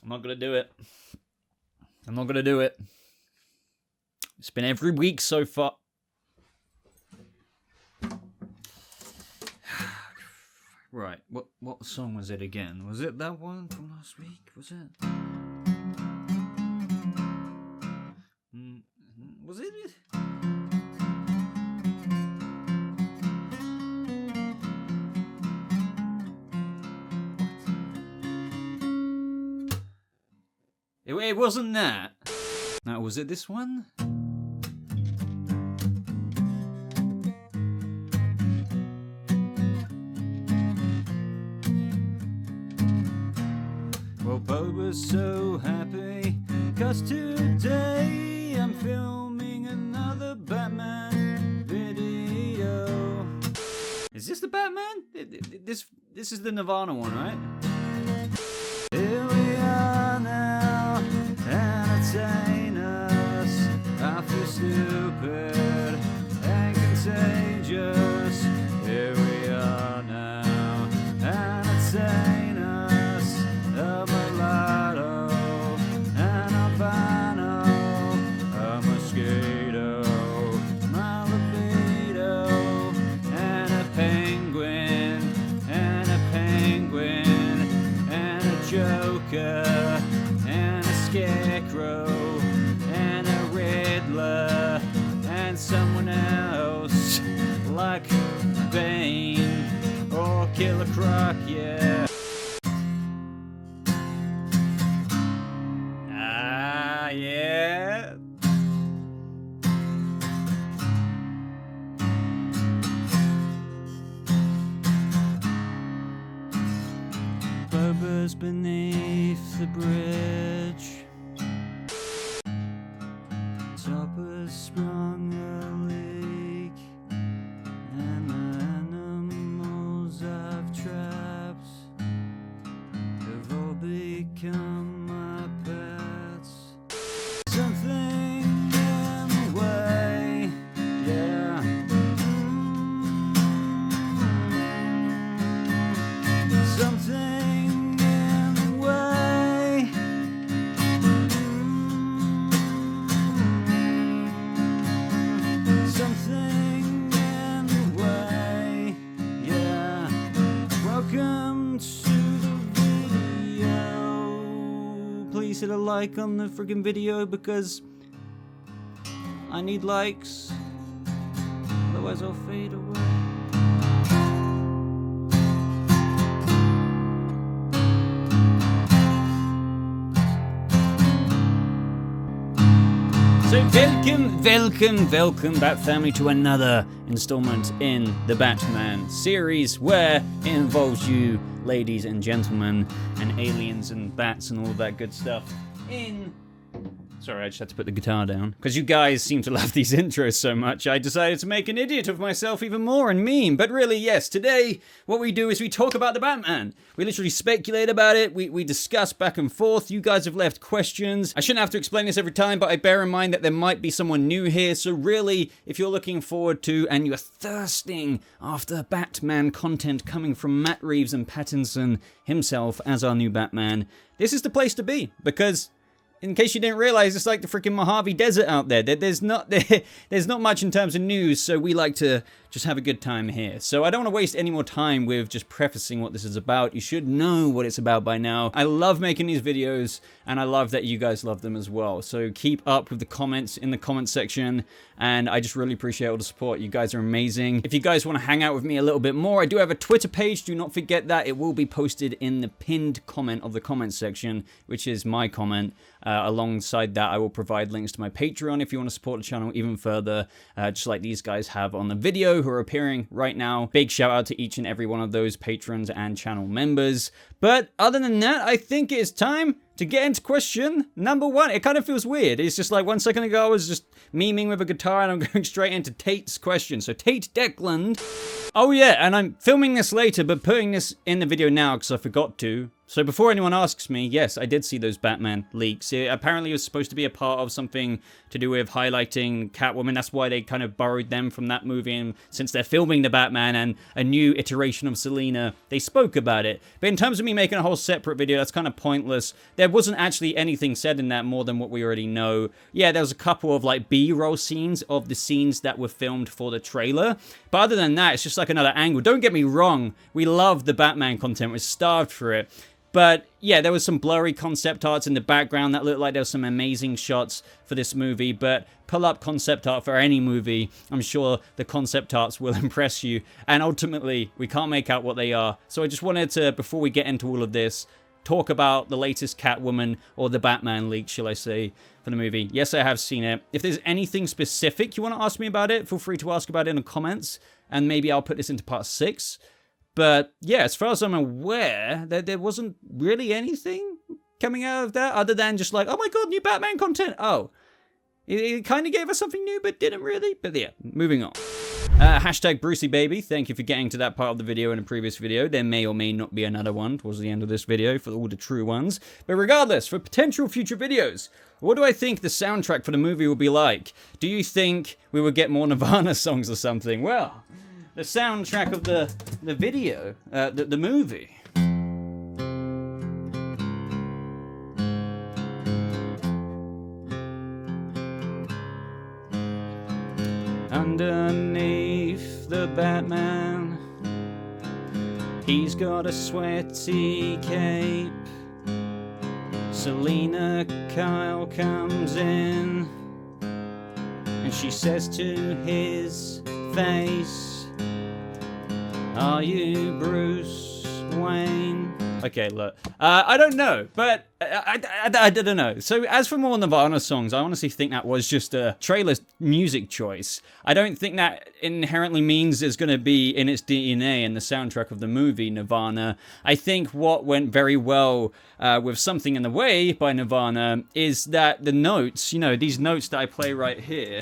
I'm not gonna do it. I'm not gonna do it. It's been every week so far. Right, what song was it again? Was it that one from last week? Was it? Was it? It wasn't that. No, was it this one? Well, Boba's so happy, 'cause today I'm filming another Batman video. Is this the Batman? This is the Nirvana one, right? Here we are now, entertain us. I feel stupid and contagious. Here we are now, entertain us. A mulatto and albino, a mosquito, my libido, and a penguin, and a penguin, and a joker, and a scarecrow, and a riddler, and someone else, like Bane, or Killer Croc, yeah. Yeah. Boba's beneath the bridge. Topper's sprung a leak, and the animals I've trapped have all become my pets. Something in the way, yeah. Something in the way. Something in the way, yeah. Welcome to the video. Please hit a like on the friggin' video because I need likes. Otherwise I'll fade away. So welcome back, family, to another installment in the Batman series where it involves you, ladies and gentlemen, and aliens and bats and all that good stuff Sorry, I just had to put the guitar down. Because you guys seem to love these intros so much, I decided to make an idiot of myself even more and meme. But really, yes, today, what we do is we talk about the Batman. We literally speculate about it, we discuss back and forth. You guys have left questions. I shouldn't have to explain this every time, but I bear in mind that there might be someone new here. So really, if you're looking forward to, and you're thirsting after Batman content coming from Matt Reeves and Pattinson himself as our new Batman, this is the place to be. Because in case you didn't realize, it's like the freaking Mojave Desert out there. There's not much in terms of news, so we like to just have a good time here. So I don't want to waste any more time with just prefacing what this is about. You should know what it's about by now. I love making these videos, and I love that you guys love them as well. So keep up with the comments in the comment section, and I just really appreciate all the support. You guys are amazing. If you guys want to hang out with me a little bit more, I do have a Twitter page. Do not forget that. It will be posted in the pinned comment of the comment section, which is my comment. Alongside that, I will provide links to my Patreon if you want to support the channel even further, just like these guys have on the video who are appearing right now. Big shout out to each and every one of those patrons and channel members. But other than that, I think it's time to get into question number one. It kind of feels weird. It's just like 1 second ago I was just memeing with a guitar and I'm going straight into Tate's question. So Tate Decland. Oh yeah, and I'm filming this later but putting this in the video now because I forgot to. So before anyone asks me, yes, I did see those Batman leaks. It apparently was supposed to be a part of something to do with highlighting Catwoman. That's why they kind of borrowed them from that movie. And since they're filming the Batman and a new iteration of Selina, they spoke about it. But in terms of me making a whole separate video, that's kind of pointless. There wasn't actually anything said in that more than what we already know. Yeah, there was a couple of like B-roll scenes of the scenes that were filmed for the trailer. But other than that, it's just like another angle. Don't get me wrong. We love the Batman content. We're starved for it. But yeah, there was some blurry concept arts in the background that looked like there was some amazing shots for this movie. But pull up concept art for any movie. I'm sure the concept arts will impress you. And ultimately, we can't make out what they are. So I just wanted to, before we get into all of this, talk about the latest Catwoman, or the Batman leak, shall I say, for the movie. Yes, I have seen it. If there's anything specific you want to ask me about it, feel free to ask about it in the comments. And maybe I'll put this into part 6. But yeah, as far as I'm aware, there wasn't really anything coming out of that other than just like, oh my god, new Batman content. Oh, it kind of gave us something new, but didn't really. But yeah, moving on. Hashtag Brucey Baby, thank you for getting to that part of the video in a previous video. There may or may not be another one towards the end of this video for all the true ones. But regardless, for potential future videos, what do I think the soundtrack for the movie will be like? Do you think we will get more Nirvana songs or something? Well, the soundtrack of the video, the movie. Underneath the Batman, he's got a sweaty cape. Selina Kyle comes in, and she says to his face, "Are you Bruce Wayne?" Okay, look. I don't know, but I don't know. So as for more Nirvana songs, I honestly think that was just a trailer music choice. I don't think that inherently means there's going to be in its DNA in the soundtrack of the movie Nirvana. I think what went very well with Something in the Way by Nirvana is that the notes, you know, these notes that I play right here,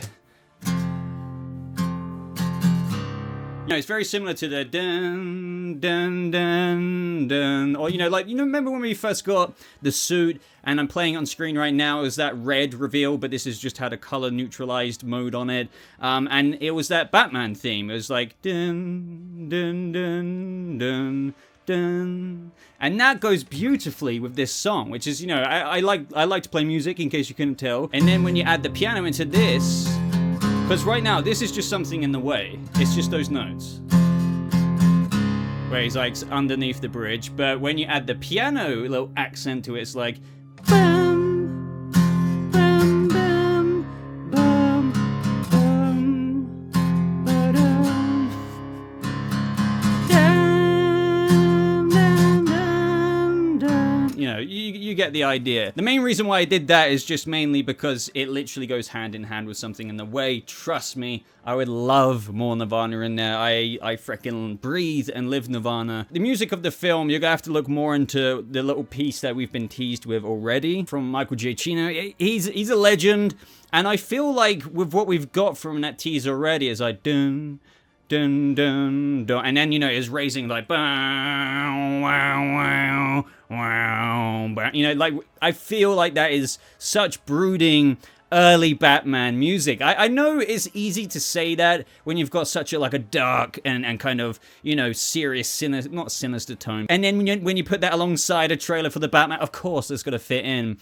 you know, it's very similar to the dun, dun, dun, dun, or, you know, like, you know, remember when we first got the suit, and I'm playing it on screen right now, is that red reveal, but this has just had a color neutralized mode on it, and it was that Batman theme. It was like, dun, dun, dun, dun, dun, and that goes beautifully with this song, which is, you know, I like to play music, in case you couldn't tell, and then when you add the piano into this, because right now, this is just Something in the Way. It's just those notes. Where he's like underneath the bridge. But when you add the piano little accent to it, it's like, bum, bum, bum, bum, bum, ba-dum, dum, dum, dum, dum. You know, you get the idea. The main reason why I did that is just mainly because it literally goes hand in hand with Something in the Way. Trust me, I would love more Nirvana in there. I freaking breathe and live Nirvana. The music of the film, you're gonna have to look more into the little piece that we've been teased with already from Michael Giacchino. He's a legend, and I feel like with what we've got from that tease already is like dun, dun, dun, dun, and then, you know, it's raising like bow, wow, wow, wow, wow. You know, like, I feel like that is such brooding early Batman music. I know it's easy to say that when you've got such a, like, a dark and kind of, you know, serious, not sinister tone. And then when you put that alongside a trailer for the Batman, of course it's going to fit in.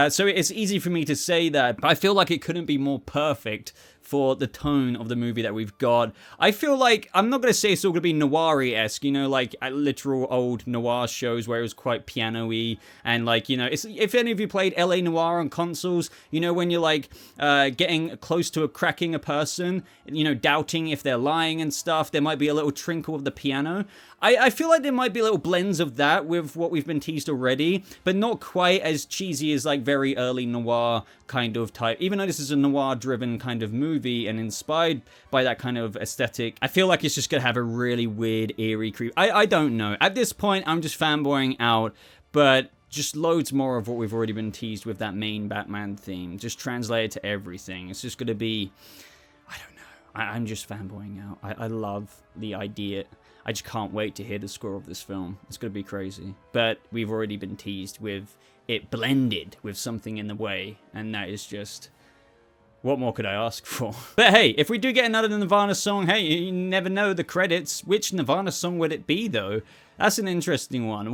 So it's easy for me to say that, but I feel like it couldn't be more perfect for the tone of the movie that we've got. I feel like, I'm not going to say it's all going to be noir-esque, you know, like literal old noir shows where it was quite piano-y, and like, you know, it's, if any of you played LA Noire on consoles, you know, when you're like getting close to cracking a person, you know, doubting if they're lying and stuff, there might be a little trinkle of the piano. I feel like there might be little blends of that with what we've been teased already, but not quite as cheesy as like very early noir kind of type. Even though this is a noir-driven kind of movie and inspired by that kind of aesthetic, I feel like it's just going to have a really weird, eerie creep. I don't know. At this point, I'm just fanboying out, but just loads more of what we've already been teased with that main Batman theme. Just translated to everything. It's just going to be, I don't know. I'm just fanboying out. I love the idea. I just can't wait to hear the score of this film. It's going to be crazy. But we've already been teased with it blended with something in the way, and that is just... what more could I ask for? But hey, if we do get another Nirvana song, hey, you never know the credits. Which Nirvana song would it be, though? That's an interesting one.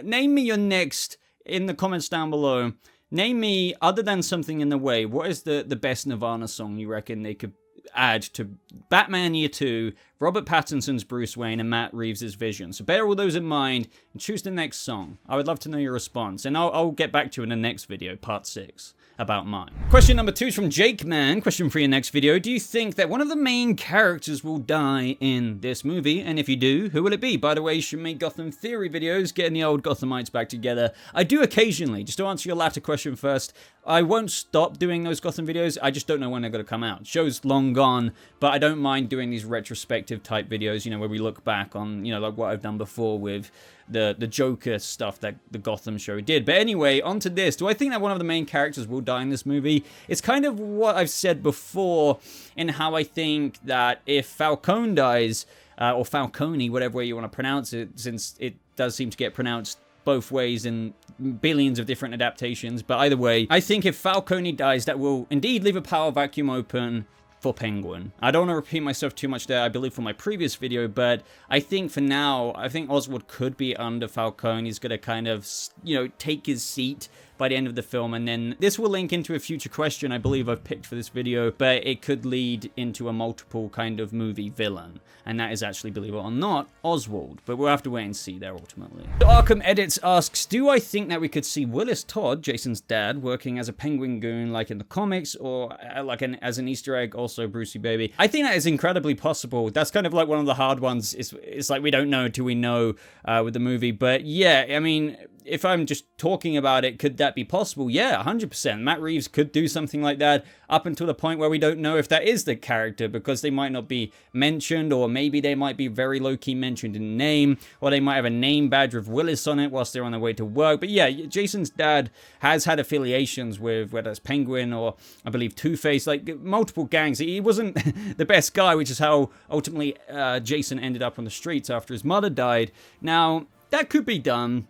Name me your next, in the comments down below. Name me, other than Something in the Way, what is the best Nirvana song you reckon they could add to Batman Year 2, Robert Pattinson's Bruce Wayne, and Matt Reeves' Vision? So bear all those in mind and choose the next song. I would love to know your response, and I'll get back to you in the next video, part 6. About mine. Question number 2 is from Jake Man. Question for your next video. Do you think that one of the main characters will die in this movie? And if you do, who will it be? By the way, you should make Gotham Theory videos, getting the old Gothamites back together. I do occasionally. Just to answer your latter question first, I won't stop doing those Gotham videos. I just don't know when they're going to come out. Show's long gone, but I don't mind doing these retrospective type videos, you know, where we look back on, you know, like what I've done before with the Joker stuff that the Gotham show did. But anyway, on to this. Do I think that one of the main characters will die in this movie? It's kind of what I've said before in how I think that if Falcone dies, or Falcone, whatever way you want to pronounce it, since it does seem to get pronounced both ways in billions of different adaptations. But either way, I think if Falcone dies, that will indeed leave a power vacuum open for Penguin. I don't want to repeat myself too much there, I believe, from my previous video, but I think for now, I think Oswald could be under Falcone. He's going to kind of, you know, take his seat by the end of the film, and then this will link into a future question I believe I've picked for this video, but it could lead into a multiple kind of movie villain, and that is actually, believe it or not, Oswald, but we'll have to wait and see there ultimately. Arkham Edits asks, do I think that we could see Willis Todd, Jason's dad, working as a Penguin goon like in the comics, or as an Easter egg, also Brucey Baby? I think that is incredibly possible. That's kind of like one of the hard ones. It's like we don't know until we know with the movie, but yeah, I mean, if I'm just talking about it, could that be possible? Yeah, 100%. Matt Reeves could do something like that up until the point where we don't know if that is the character, because they might not be mentioned, or maybe they might be very low-key mentioned in name, or they might have a name badge with Willis on it whilst they're on their way to work. But yeah, Jason's dad has had affiliations with, whether it's Penguin or, I believe, Two-Face, like multiple gangs. He wasn't the best guy, which is how ultimately Jason ended up on the streets after his mother died. Now, that could be done.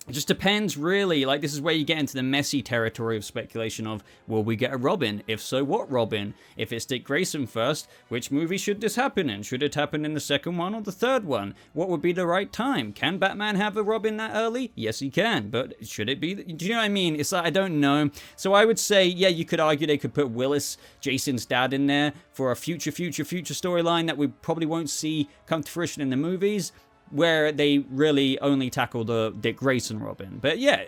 It just depends, really. Like, this is where you get into the messy territory of speculation of, will we get a Robin? If so, what Robin? If it's Dick Grayson first, which movie should this happen in? Should it happen in the second one or the third one? What would be the right time? Can Batman have a Robin that early? Yes, he can. But should it be? Do you know what I mean? It's like, I don't know. So I would say, yeah, you could argue they could put Willis, Jason's dad, in there for a future storyline that we probably won't see come to fruition in the movies, where they really only tackle the Dick Grayson Robin. But yeah,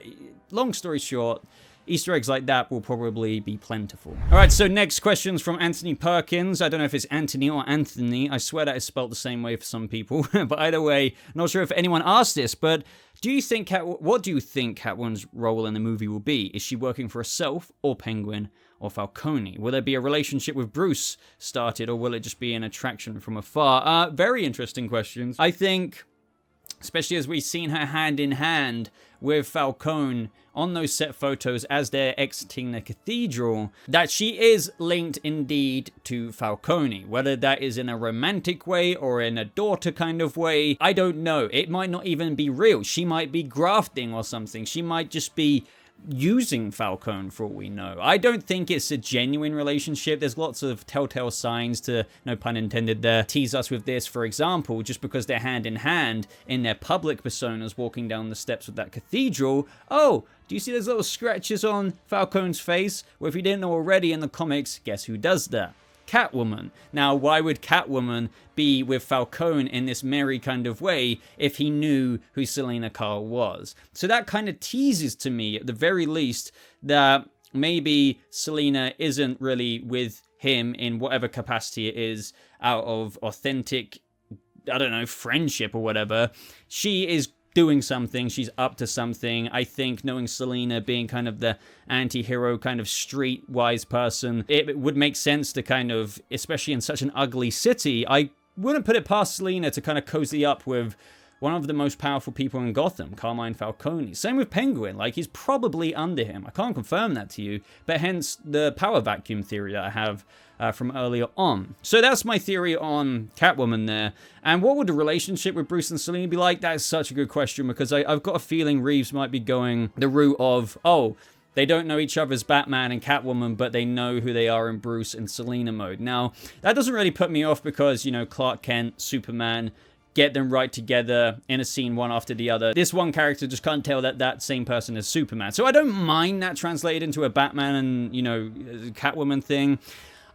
long story short, Easter eggs like that will probably be plentiful. All right, so next question's from Anthony Perkins. I don't know if it's Anthony or Anthony. I swear that it's spelled the same way for some people. But either way, not sure if anyone asked this, but do you think what do you think Catwoman's role in the movie will be? Is she working for herself, or Penguin, or Falcone? Will there be a relationship with Bruce started, or will it just be an attraction from afar? Very interesting questions. I think, especially as we've seen her hand in hand with Falcone on those set photos as they're exiting the cathedral, that she is linked indeed to Falcone. Whether that is in a romantic way or in a daughter kind of way, I don't know. It might not even be real. She might be grafting or something. She might just be using Falcone for all we know. I don't think it's a genuine relationship. There's lots of telltale signs to, no pun intended there, tease us with this. For example, just because they're hand in hand in their public personas walking down the steps of that cathedral, oh, do you see those little scratches on Falcone's face? Well, if you didn't know already in the comics, guess who does that? Catwoman. Now, why would Catwoman be with Falcone in this merry kind of way if he knew who Selina Kyle was? So that kind of teases to me, at the very least, that maybe Selina isn't really with him in whatever capacity it is, out of authentic, I don't know, friendship or whatever. She is doing something, she's up to something. I think knowing Selina being kind of the anti-hero kind of streetwise person, it would make sense to kind of, especially in such an ugly city, I wouldn't put it past Selina to kind of cozy up with one of the most powerful people in Gotham, Carmine Falcone. Same with Penguin, like he's probably under him. I can't confirm that to you, but hence the power vacuum theory that I have from earlier on. So that's my theory on Catwoman there. And what would the relationship with Bruce and Selina be like? That's such a good question, because I've got a feeling Reeves might be going the route of, oh, they don't know each other as Batman and Catwoman, but they know who they are in Bruce and Selina mode. Now, that doesn't really put me off because, you know, Clark Kent, Superman, get them right together in a scene one after the other. This one character just can't tell that that same person is Superman. So I don't mind that translated into a Batman and, you know, Catwoman thing.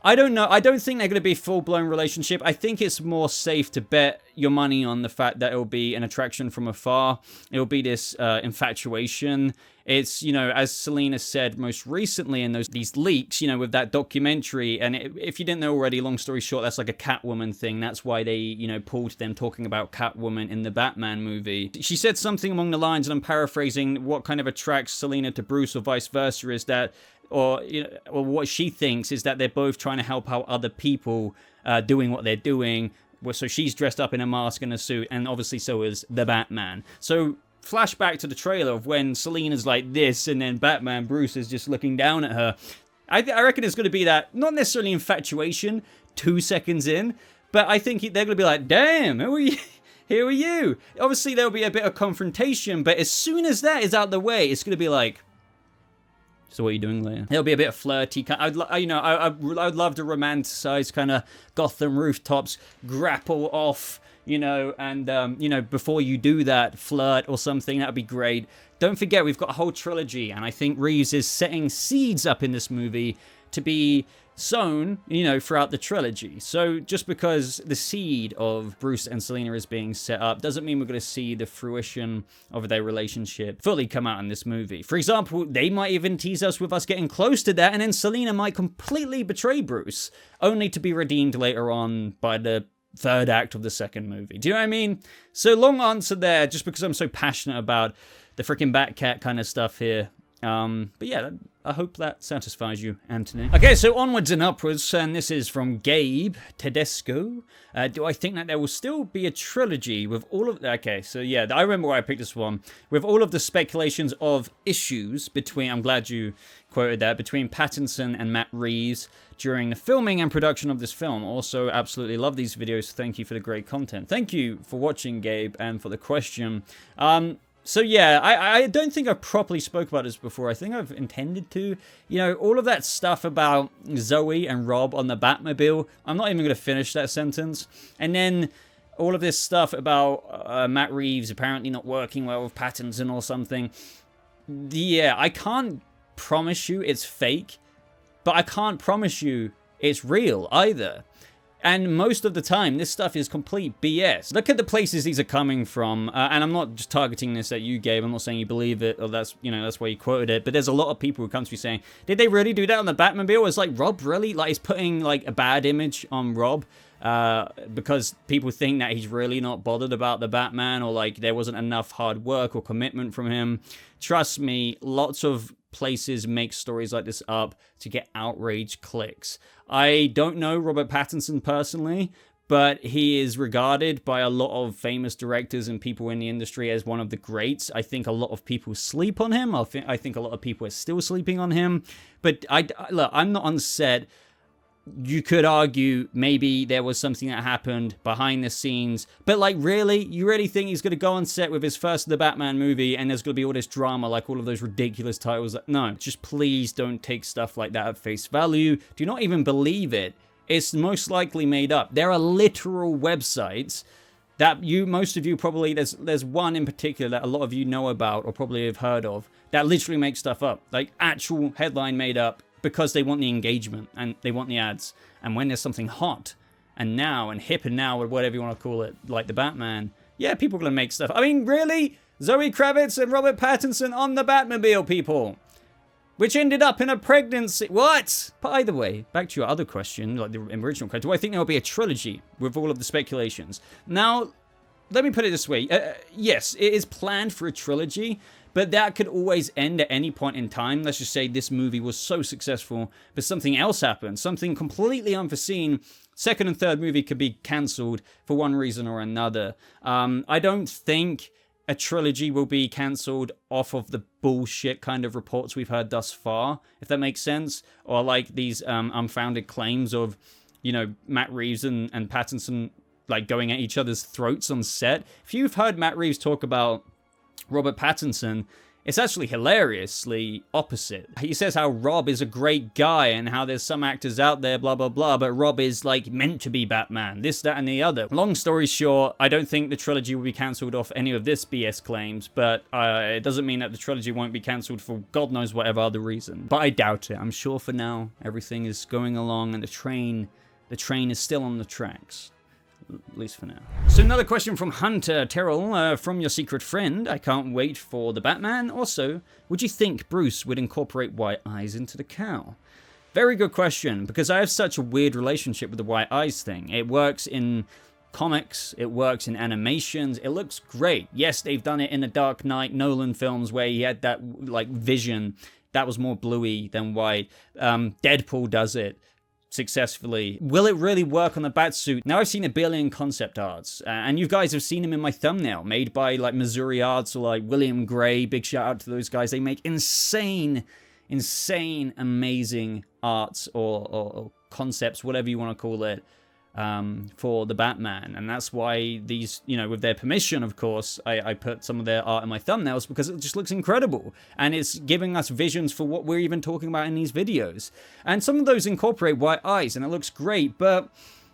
I don't know. I don't think they're going to be a full-blown relationship. I think it's more safe to bet your money on the fact that it'll be an attraction from afar. It'll be this infatuation. It's, you know, as Selina said most recently in these leaks, you know, with that documentary. And if you didn't know already, long story short, that's like a Catwoman thing. That's why they, you know, pulled them talking about Catwoman in the Batman movie. She said something along the lines, and I'm paraphrasing, what kind of attracts Selina to Bruce or vice versa is that, or, you know, or what she thinks is that they're both trying to help out other people doing what they're doing. So she's dressed up in a mask and a suit, and obviously so is the Batman. So flashback to the trailer of when Selina's like this, and then Batman Bruce is just looking down at her. I reckon it's going to be that, not necessarily infatuation 2 seconds in, but I think they're going to be like, damn, who are you? Here are you. Obviously there'll be a bit of confrontation, but as soon as that is out the way, it's going to be like, so what are you doing later? There'll be a bit of flirty. I'd love to romanticize kind of Gotham rooftops, grapple off, you know, and, you know, before you do that, flirt or something. That'd be great. Don't forget, we've got a whole trilogy, and I think Reeves is setting seeds up in this movie to be sown, you know, throughout the trilogy. So just because the seed of Bruce and Selina is being set up doesn't mean we're going to see the fruition of their relationship fully come out in this movie. For example, they might even tease us with us getting close to that, and then Selina might completely betray Bruce, only to be redeemed later on by the third act of the second movie. Do you know what I mean? So long answer there, just because I'm so passionate about the freaking BATCAT kind of stuff here. But yeah, I hope that satisfies you, Anthony. Okay, so onwards and upwards, and this is from Gabe Tedesco. Do I think that there will still be a trilogy with all of... Okay, so yeah, I remember why I picked this one. With all of the speculations of issues between... I'm glad you quoted that. Between Pattinson and Matt Reeves during the filming and production of this film. Also, absolutely love these videos. Thank you for the great content. Thank you for watching, Gabe, and for the question. So yeah, I don't think I've properly spoke about this before. I think I've intended to. You know, all of that stuff about Zoe and Rob on the Batmobile. I'm not even going to finish that sentence. And then all of this stuff about Matt Reeves apparently not working well with Pattinson or something. Yeah, I can't promise you it's fake, but I can't promise you it's real either. And most of the time, this stuff is complete BS. Look at the places these are coming from. And I'm not just targeting this at you, Gabe. I'm not saying you believe it, or that's, you know, that's why you quoted it. But there's a lot of people who come to me saying, did they really do that on the Batmobile? It's like, Rob really? Like, he's putting, like, a bad image on Rob. Because people think that he's really not bothered about the Batman, or, like, there wasn't enough hard work or commitment from him. Trust me, lots of places make stories like this up to get outrage clicks. I don't know Robert Pattinson personally, but he is regarded by a lot of famous directors and people in the industry as one of the greats. I think a lot of people sleep on him. I think a lot of people are still sleeping on him. But look, I'm not on set. You could argue maybe there was something that happened behind the scenes. But, like, really? You really think he's going to go on set with his first The Batman movie and there's going to be all this drama, like all of those ridiculous titles? No, just please don't take stuff like that at face value. Do not even believe it. It's most likely made up. There are literal websites that most of you probably, there's one in particular that a lot of you know about or probably have heard of that literally makes stuff up. Like, actual headline made up. Because they want the engagement and they want the ads. And when there's something hot and now and hip and now or whatever you want to call it, like the Batman, yeah, people are going to make stuff. I mean, really? Zoe Kravitz and Robert Pattinson on the Batmobile, people. Which ended up in a pregnancy. What? But either way, back to your other question, like the original question. Do I think there will be a trilogy with all of the speculations? Now, let me put it this way. Yes, it is planned for a trilogy. but that could always end at any point in time. Let's just say this movie was so successful, but something else happened, something completely unforeseen. Second and third movie could be cancelled for one reason or another. I don't think a trilogy will be cancelled off of the bullshit kind of reports we've heard thus far, if that makes sense, or like these unfounded claims of, you know, Matt Reeves and Pattinson like going at each other's throats on set. If you've heard Matt Reeves talk about Robert Pattinson, it's actually hilariously opposite. He says how Rob is a great guy and how there's some actors out there, blah, blah, blah, but Rob is, like, meant to be Batman, this, that, and the other. Long story short, I don't think the trilogy will be cancelled off any of this BS claims, but it doesn't mean that the trilogy won't be cancelled for God knows whatever other reason. But I doubt it. I'm sure for now, everything is going along and the train is still on the tracks. At least for now. So another question from Hunter Terrell, from your secret friend. I can't wait for the Batman. Also, would you think Bruce would incorporate white eyes into the cowl? Very good question, because I have such a weird relationship with the white eyes thing. It works in comics, it works in animations, it looks great. Yes, they've done it in the Dark Knight Nolan films where he had that like vision that was more bluey than white. Deadpool does it successfully. Will it really work on the Batsuit? Now I've seen a billion concept arts, and you guys have seen them in my thumbnail, made by like Missouri Arts or like William Gray. Big shout out to those guys. They make insane, amazing arts or concepts, whatever you want to call it, for the Batman. And that's why these, you know, with their permission, of course, I put some of their art in my thumbnails, because it just looks incredible. And it's giving us visions for what we're even talking about in these videos. And some of those incorporate white eyes, and it looks great, but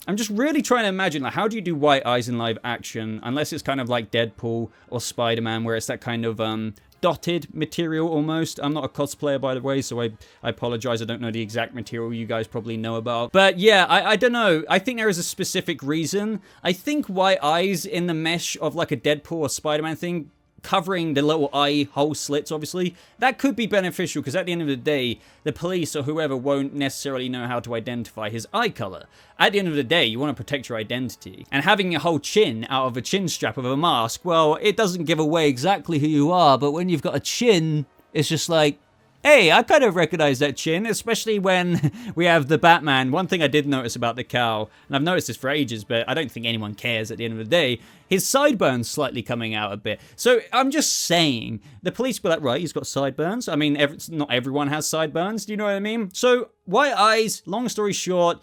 I'm just really trying to imagine, like, how do you do white eyes in live action, unless it's kind of like Deadpool or Spider-Man, where it's that kind of, dotted material almost. I'm not a cosplayer, by the way, so I apologize. I don't know the exact material you guys probably know about. But yeah, I don't know. I think there is a specific reason. I think white eyes in the mesh of like a Deadpool or Spider-Man thing, covering the little eye hole slits, obviously, that could be beneficial, because at the end of the day, the police or whoever won't necessarily know how to identify his eye color. At the end of the day, you want to protect your identity. And having your whole chin out of a chin strap of a mask, well, it doesn't give away exactly who you are, but when you've got a chin, it's just like, hey, I kind of recognize that chin, especially when we have the Batman. One thing I did notice about the cowl, and I've noticed this for ages, but I don't think anyone cares at the end of the day, his sideburns slightly coming out a bit. So I'm just saying, the police be like, right, he's got sideburns. I mean, not everyone has sideburns, do you know what I mean? So white eyes, long story short,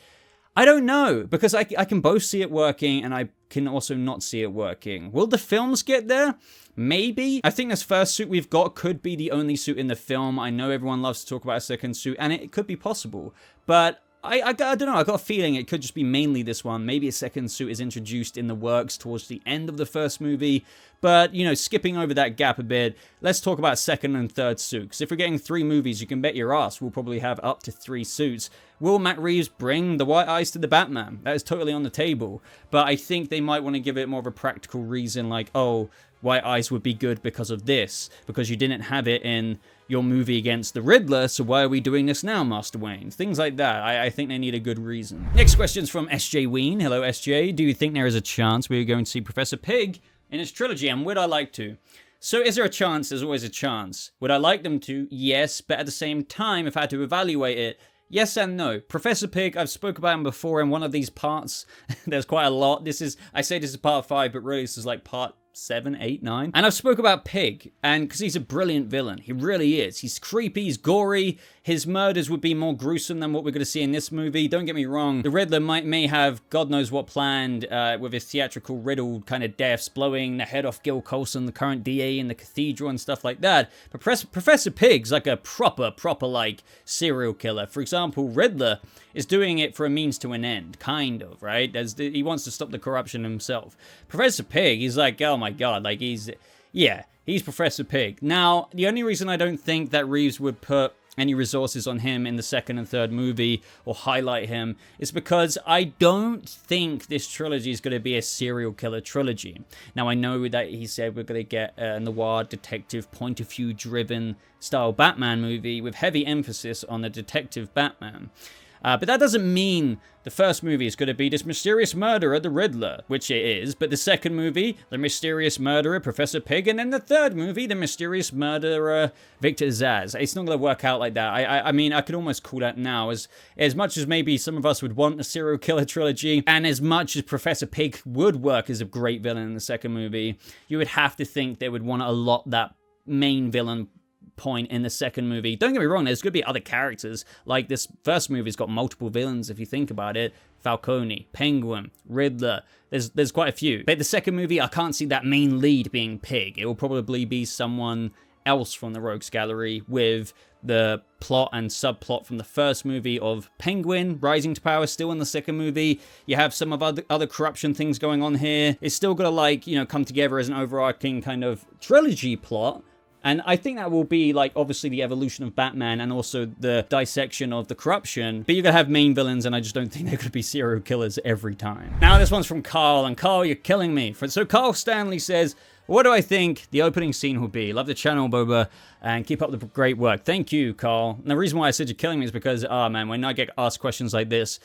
I don't know, because I can both see it working and I can also not see it working. Will the films get there? Maybe. I think this first suit we've got could be the only suit in the film. I know everyone loves to talk about a second suit, and it could be possible. But I don't know, I got a feeling it could just be mainly this one. Maybe a second suit is introduced in the works towards the end of the first movie. But, you know, skipping over that gap a bit, let's talk about second and third suit. Because if we're getting 3 movies, you can bet your ass we'll probably have up to 3 suits. Will Matt Reeves bring the white eyes to the Batman? That is totally on the table. But I think they might want to give it more of a practical reason, like, oh, white eyes would be good because of this, because you didn't have it in your movie against the Riddler, so why are we doing this now, Master Wayne? Things like that. I think they need a good reason. Next question's from SJ Ween. Hello, SJ. Do you think there is a chance we're going to see Professor Pig in his trilogy, and would I like to? So is there a chance? There's always a chance. Would I like them to? Yes, but at the same time, if I had to evaluate it, yes and no. Professor Pig, I've spoke about him before in one of these parts. There's quite a lot. I say this is part 5, but really this is like part 7, 8, 9. And I've spoke about Pig, and because he's a brilliant villain. He really is. He's creepy, he's gory. His murders would be more gruesome than what we're going to see in this movie. Don't get me wrong. The Riddler may have God knows what planned with his theatrical riddled kind of deaths, blowing the head off Gil Colson, the current DA in the cathedral and stuff like that. But Professor Pig's like a proper like serial killer. For example, Riddler is doing it for a means to an end, kind of, right? He wants to stop the corruption himself. Professor Pig, he's like, oh my God, like he's Professor Pig. Now, the only reason I don't think that Reeves would put any resources on him in the second and third movie or highlight him is because I don't think this trilogy is going to be a serial killer trilogy. Now, I know that he said we're going to get a noir detective point of view driven style Batman movie with heavy emphasis on the detective Batman. But that doesn't mean the first movie is going to be this mysterious murderer, the Riddler, which it is. But the second movie, the mysterious murderer, Professor Pig. And then the third movie, the mysterious murderer, Victor Zsasz. It's not going to work out like that. I mean, I could almost call that now. As much as maybe some of us would want a serial killer trilogy, and as much as Professor Pig would work as a great villain in the second movie, you would have to think they would want to allot that main villain point in the second movie. Don't get me wrong, there's going to be other characters. Like, this first movie's got multiple villains, if you think about it. Falcone, Penguin, Riddler. There's quite a few. But the second movie, I can't see that main lead being Pig. It will probably be someone else from the Rogues Gallery, with the plot and subplot from the first movie of Penguin rising to power still in the second movie. You have some of other corruption things going on here. It's still got to, like, you know, come together as an overarching kind of trilogy plot. And I think that will be, like, obviously the evolution of Batman and also the dissection of the corruption. But you're going to have main villains, and I just don't think they're going to be serial killers every time. Now, this one's from Carl, and Carl, you're killing me. So Carl Stanley says, what do I think the opening scene will be? Love the channel, Boba, and keep up the great work. Thank you, Carl. And the reason why I said you're killing me is because, man, when I get asked questions like this,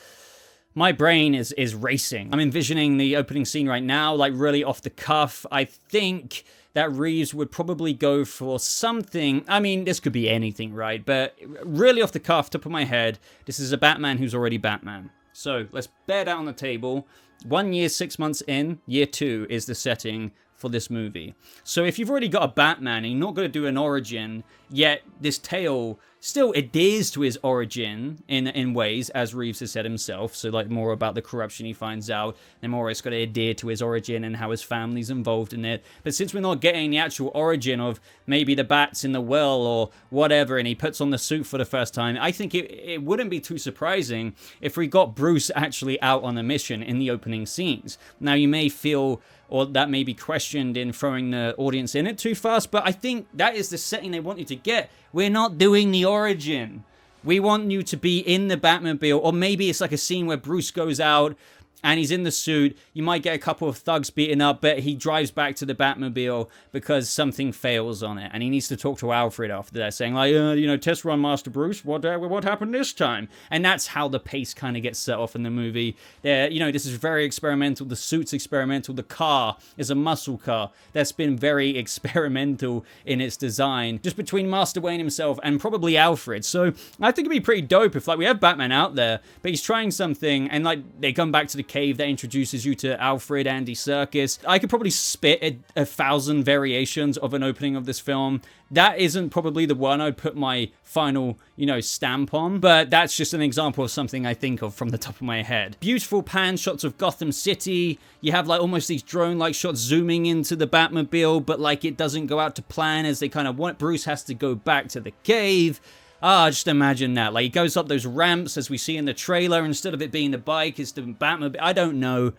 my brain is racing. I'm envisioning the opening scene right now, like, really off the cuff. I think that Reeves would probably go for something. I mean, this could be anything, right? But really off the cuff, top of my head, this is a Batman who's already Batman. So let's bear that on the table. 1 year, 6 months in, year 2 is the setting for this movie. So if you've already got a Batman and you're not going to do an origin, yet this tale still adheres to his origin in ways, as Reeves has said himself. So, like, more about the corruption he finds out, and more it's got to adhere to his origin and how his family's involved in it. But since we're not getting the actual origin of maybe the bats in the well or whatever, and he puts on the suit for the first time, I think it wouldn't be too surprising if we got Bruce actually out on a mission in the opening scenes. Now, you may feel, or that may be questioned in throwing the audience in it too fast, but I think that is the setting they want you to get. We're not doing the origin. We want you to be in the Batmobile, or maybe it's like a scene where Bruce goes out and he's in the suit. You might get a couple of thugs beaten up, but he drives back to the Batmobile because something fails on it, and he needs to talk to Alfred after that, saying, like, you know, test run, Master Bruce, what happened this time? And that's how the pace kind of gets set off in the movie. You know, this is very experimental. The suit's experimental. The car is a muscle car that's been very experimental in its design, just between Master Wayne himself and probably Alfred. So I think it'd be pretty dope if, like, we have Batman out there, but he's trying something, and, like, they come back to the cave that introduces you to Alfred, Andy Serkis. I could probably spit 1,000 variations of an opening of this film. That isn't probably the one I'd put my final, you know, stamp on, but that's just an example of something I think of from the top of my head. Beautiful pan shots of Gotham City. You have, like, almost these drone-like shots zooming into the Batmobile, but, like, it doesn't go out to plan as they kind of want. Bruce has to go back to the cave. Just imagine that. Like, he goes up those ramps as we see in the trailer. Instead of it being the bike, it's the Batmobile. I don't know.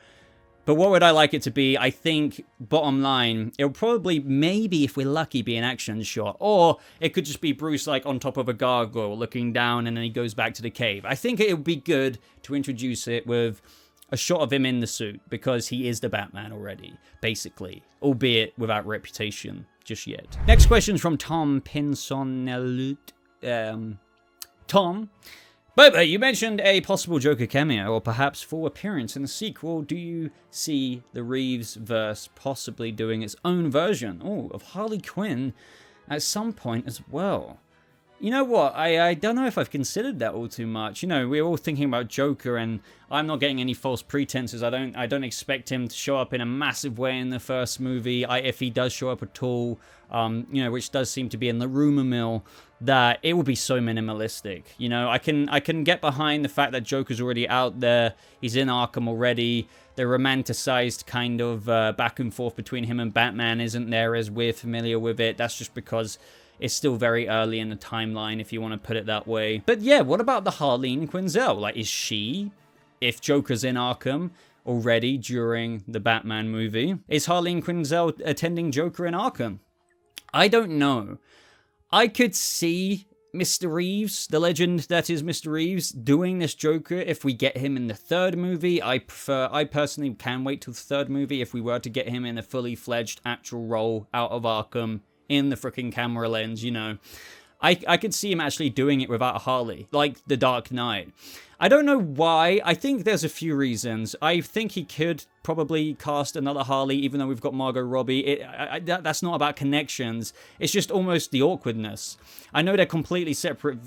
But what would I like it to be? I think, bottom line, it'll probably, maybe if we're lucky, be an action shot. Or it could just be Bruce, like, on top of a gargoyle looking down, and then he goes back to the cave. I think it would be good to introduce it with a shot of him in the suit, because he is the Batman already, basically. Albeit without reputation just yet. Next question's from Tom Pinsonelut. Tom, Boba, you mentioned a possible Joker cameo or perhaps full appearance in the sequel. Do you see the Reeves verse possibly doing its own version of Harley Quinn at some point as well? You know what, I don't know if I've considered that all too much. You know, we're all thinking about Joker, and I'm not getting any false pretenses. I don't expect him to show up in a massive way in the first movie. If he does show up at all, you know, which does seem to be in the rumor mill, that it will be so minimalistic. You know, I can get behind the fact that Joker's already out there. He's in Arkham already. The romanticized kind of back and forth between him and Batman isn't there as we're familiar with it. That's just because it's still very early in the timeline, if you want to put it that way. But yeah, what about the Harleen Quinzel? Like, is she, if Joker's in Arkham already during the Batman movie, is Harleen Quinzel attending Joker in Arkham? I don't know. I could see Mr. Reeves, the legend that is Mr. Reeves, doing this Joker if we get him in the third movie. I personally can wait till the third movie if we were to get him in a fully fledged actual role out of Arkham in the freaking camera lens, you know. I could see him actually doing it without a Harley, like The Dark Knight. I don't know why. I think there's a few reasons. I think he could probably cast another Harley, even though we've got Margot Robbie. That's not about connections. It's just almost the awkwardness. I know they're completely separate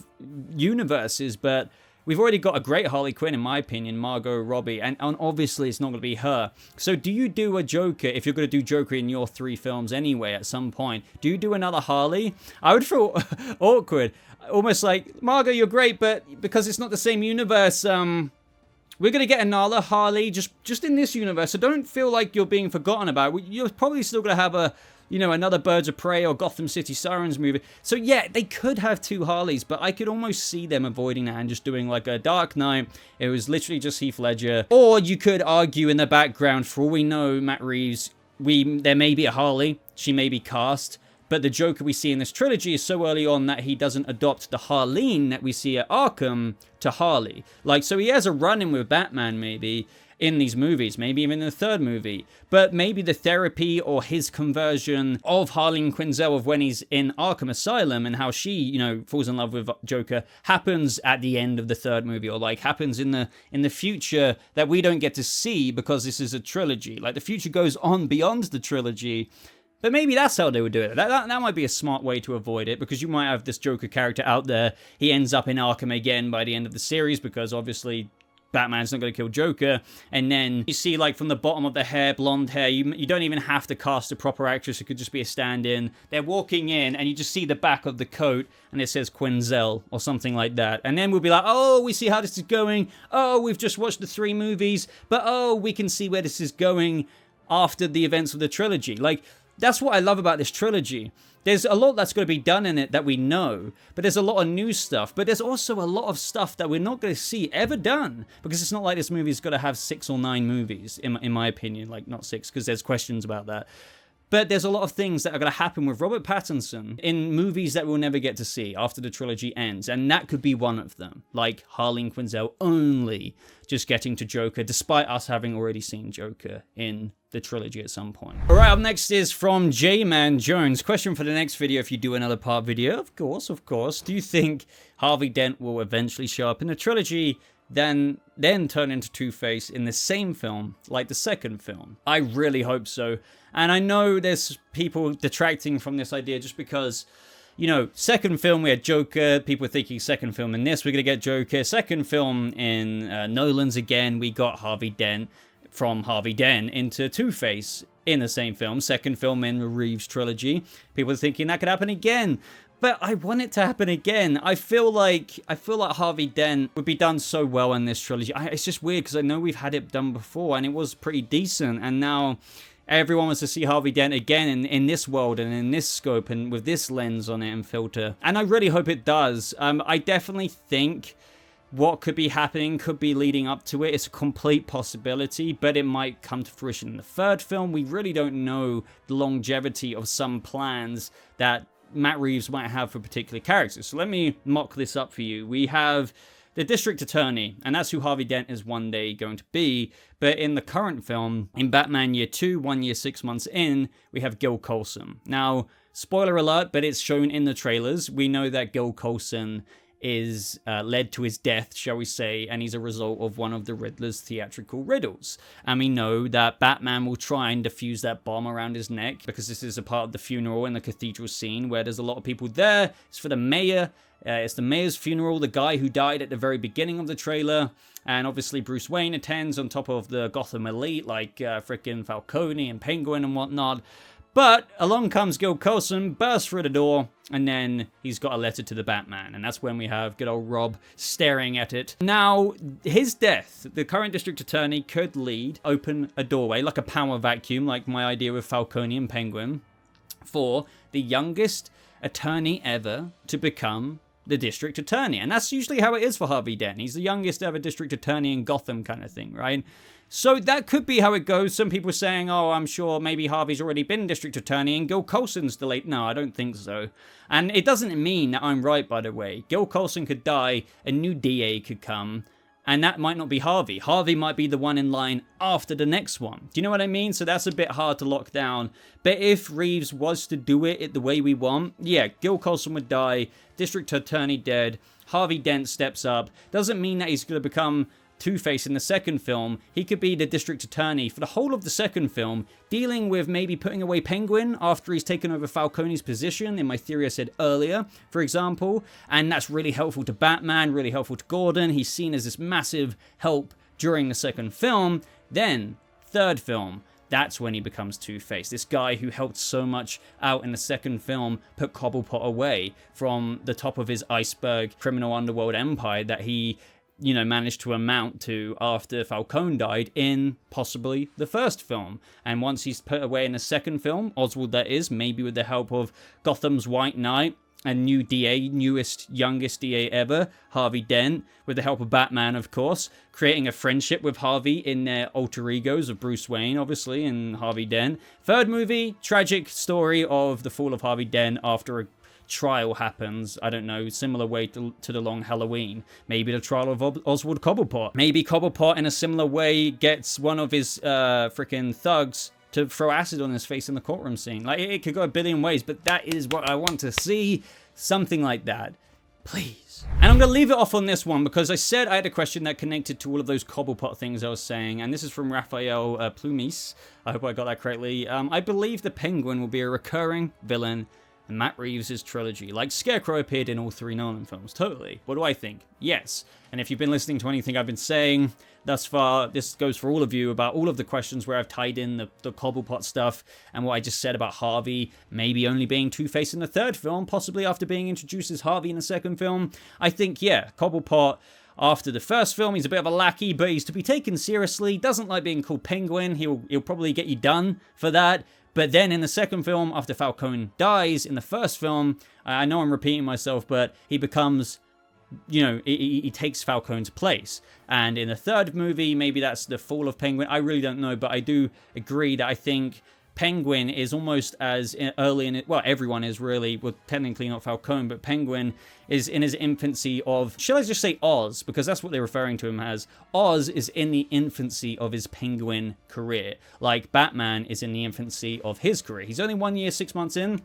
universes, but we've already got a great Harley Quinn, in my opinion, Margot Robbie, and obviously it's not going to be her. So do you do a Joker, if you're going to do Joker in your 3 films anyway at some point? Do you do another Harley? I would feel awkward. Almost like, Margot, you're great, but because it's not the same universe, we're going to get another Harley just in this universe. So don't feel like you're being forgotten about. You're probably still going to have another Birds of Prey or Gotham City Sirens movie. So yeah, they could have 2 Harleys, but I could almost see them avoiding that and just doing like a Dark Knight. It was literally just Heath Ledger. Or you could argue in the background, for all we know, Matt Reeves, there may be a Harley. She may be cast. But the Joker we see in this trilogy is so early on that he doesn't adopt the Harleen that we see at Arkham to Harley. Like, so he has a run-in with Batman, maybe, in these movies, maybe even in the 3rd movie. But maybe the therapy or his conversion of Harleen Quinzel of when he's in Arkham Asylum and how she, falls in love with Joker happens at the end of the 3rd movie, or like happens in the future that we don't get to see because this is a trilogy. Like, the future goes on beyond the trilogy. But maybe that's how they would do it. That might be a smart way to avoid it, because you might have this Joker character out there. He ends up in Arkham again by the end of the series, because obviously Batman's not going to kill Joker. And then you see, like, from the bottom of the hair, blonde hair, you don't even have to cast a proper actress. It could just be a stand-in. They're walking in, and you just see the back of the coat, and it says Quinzel, or something like that. And then we'll be like, oh, we see how this is going. Oh, we've just watched the 3 movies. But, oh, we can see where this is going after the events of the trilogy. Like, that's what I love about this trilogy. There's a lot that's going to be done in it that we know, but there's a lot of new stuff. But there's also a lot of stuff that we're not going to see ever done, because it's not like this movie's got to have 6 or 9 movies, in my opinion. Like, not 6, because there's questions about that. But there's a lot of things that are going to happen with Robert Pattinson in movies that we'll never get to see after the trilogy ends. And that could be one of them. Like Harleen Quinzel only just getting to Joker, despite us having already seen Joker in the trilogy at some point. All right, up next is from J-Man Jones. Question for the next video, if you do another part video. Of course. Do you think Harvey Dent will eventually show up in the trilogy, then turn into Two-Face in the same film, like the 2nd film? I really hope so. And I know there's people detracting from this idea just because, 2nd film we had Joker, people thinking 2nd film in this, we're going to get Joker. 2nd film in Nolan's again, we got Harvey Dent, from Harvey Dent into Two-Face in the same film. 2nd film in the Reeves trilogy, people are thinking that could happen again. But I want it to happen again. I feel like Harvey Dent would be done so well in this trilogy. It's just weird because I know we've had it done before and it was pretty decent, and now everyone wants to see Harvey Dent again in this world and in this scope and with this lens on it and filter. And I really hope it does. I definitely think what could be happening could be leading up to it. It's a complete possibility, but it might come to fruition in the 3rd film. We really don't know the longevity of some plans that Matt Reeves might have for particular characters. So let me mock this up for you. We have the District Attorney, and that's who Harvey Dent is one day going to be. But in the current film, in Batman Year 2, 1 year, 6 months in, we have Gil Colson. Now, spoiler alert, but it's shown in the trailers. We know that Gil Colson is led to his death, shall we say, and he's a result of one of the Riddler's theatrical riddles. And we know that Batman will try and defuse that bomb around his neck, because this is a part of the funeral in the cathedral scene where there's a lot of people there. It's for the mayor. It's the mayor's funeral, the guy who died at the very beginning of the trailer. And obviously Bruce Wayne attends on top of the Gotham elite, like frickin' Falcone and Penguin and whatnot. But along comes Gil Colson, bursts through the door, and then he's got a letter to the Batman. And that's when we have good old Rob staring at it. Now, his death, the current district attorney, could open a doorway, like a power vacuum, like my idea with Falcone and Penguin, for the youngest attorney ever to become the district attorney. And that's usually how it is for Harvey Dent. He's the youngest ever district attorney in Gotham kind of thing, right? So that could be how it goes. Some people are saying, oh, I'm sure maybe Harvey's already been district attorney and Gil Colson's delayed. No, I don't think so. And it doesn't mean that I'm right, by the way. Gil Colson could die, a new DA could come, And that might not be Harvey. Harvey might be the one in line after the next one. Do you know what I mean? So that's a bit hard to lock down. But if Reeves was to do it the way we want, yeah, Gil Colson would die, District Attorney dead, Harvey Dent steps up. Doesn't mean that he's going to become Two-Face in the second film. He could be the district attorney for the whole of the second film, dealing with maybe putting away Penguin after he's taken over Falcone's position, in my theory I said earlier, for example. And that's really helpful to Batman, really helpful to Gordon. He's seen as this massive help during the second film. Then, third film, that's when he becomes Two-Face. This guy who helped so much out in the second film put Cobblepot away from the top of his iceberg criminal underworld empire that he, you know, managed to amount to after Falcone died in possibly the first film. And once he's put away in the second film, Oswald that is, maybe with the help of Gotham's White Knight and new DA, newest, youngest DA ever, Harvey Dent, with the help of Batman, of course, creating a friendship with Harvey in their alter egos of Bruce Wayne, obviously, and Harvey Dent. Third movie, tragic story of the fall of Harvey Dent after a trial happens, I don't know, similar way to the Long Halloween. Maybe the trial of Oswald Cobblepot. Maybe Cobblepot in a similar way gets one of his freaking thugs to throw acid on his face in the courtroom scene. Like, it could go a billion ways, but that is what I want to see. Something like that. Please. And I'm going to leave it off on this one because I said I had a question that connected to all of those Cobblepot things I was saying, and this is from Raphael Plumis. I hope I got that correctly. I believe the Penguin will be a recurring villain in Matt Reeves' trilogy, like Scarecrow appeared in all three Nolan films. Totally. What do I think? Yes. And if you've been listening to anything I've been saying thus far, this goes for all of you about all of the questions where I've tied in the Cobblepot stuff and what I just said about Harvey maybe only being Two-Face in the third film, possibly after being introduced as Harvey in the second film. I think, yeah, Cobblepot after the first film, he's a bit of a lackey, but he's to be taken seriously. Doesn't like being called Penguin. He'll probably get you done for that. But then in the second film, after Falcone dies in the first film, I know I'm repeating myself, but he becomes, you know, he takes Falcone's place. And in the third movie, maybe that's the fall of Penguin. I really don't know, but I do agree that I think Penguin is almost as early in it. Well, everyone is really, well, technically not Falcone, but Penguin is in his infancy of, shall I just say Oz? Because that's what they're referring to him as. Oz is in the infancy of his Penguin career, like Batman is in the infancy of his career. He's only 1 year, 6 months in.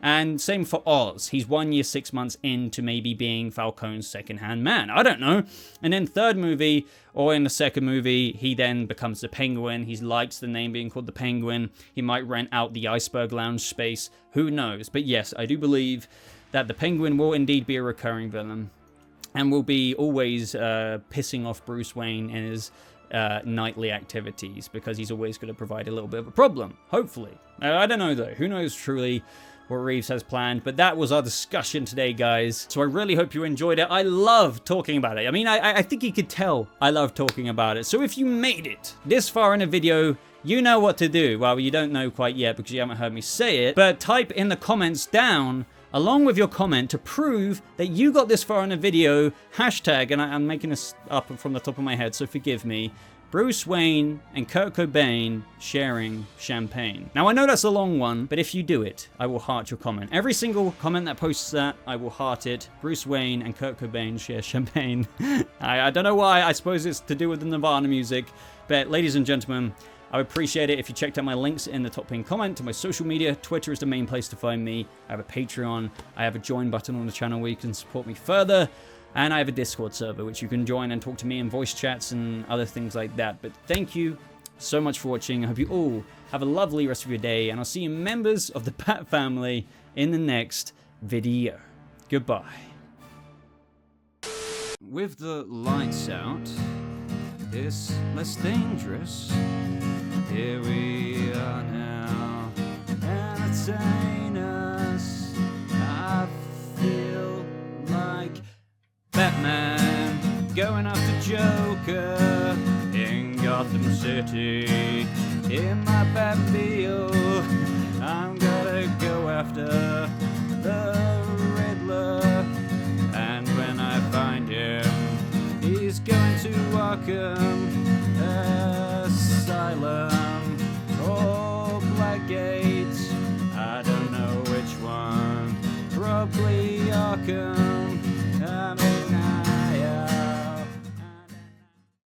And same for Oz. He's 1 year, 6 months into maybe being Falcone's second-hand man. I don't know. And then third movie, or in the second movie, he then becomes the Penguin. He likes the name being called the Penguin. He might rent out the Iceberg Lounge space. Who knows? But yes, I do believe that the Penguin will indeed be a recurring villain. And will be always pissing off Bruce Wayne in his nightly activities. Because he's always going to provide a little bit of a problem. Hopefully. I don't know though. Who knows truly what Reeves has planned, but that was our discussion today, guys. So I really hope you enjoyed it. I love talking about it. I mean, I think you could tell I love talking about it. So if you made it this far in a video, you know what to do. Well, you don't know quite yet because you haven't heard me say it, but type in the comments down along with your comment to prove that you got this far in a video, hashtag, and I'm making this up from the top of my head, so forgive me, Bruce Wayne and Kurt Cobain sharing champagne. Now, I know that's a long one, but if you do it, I will heart your comment. Every single comment that posts that, I will heart it. Bruce Wayne and Kurt Cobain share champagne. I don't know why. I suppose it's to do with the Nirvana music. But ladies and gentlemen, I would appreciate it if you checked out my links in the top pinned comment to my social media. Twitter is the main place to find me. I have a Patreon. I have a join button on the channel where you can support me further. And I have a Discord server which you can join and talk to me in voice chats and other things like that. But thank you so much for watching. I hope you all have a lovely rest of your day. And I'll see you members of the Bat family in the next video. Goodbye. With the lights out, it's less dangerous. Here we are now. Entertain us. I feel like Batman going after Joker in Gotham City. In my Batmobile, I'm gonna go after the Riddler. And when I find him, he's going to Arkham Asylum or Blackgate. I don't know which one. Probably Arkham.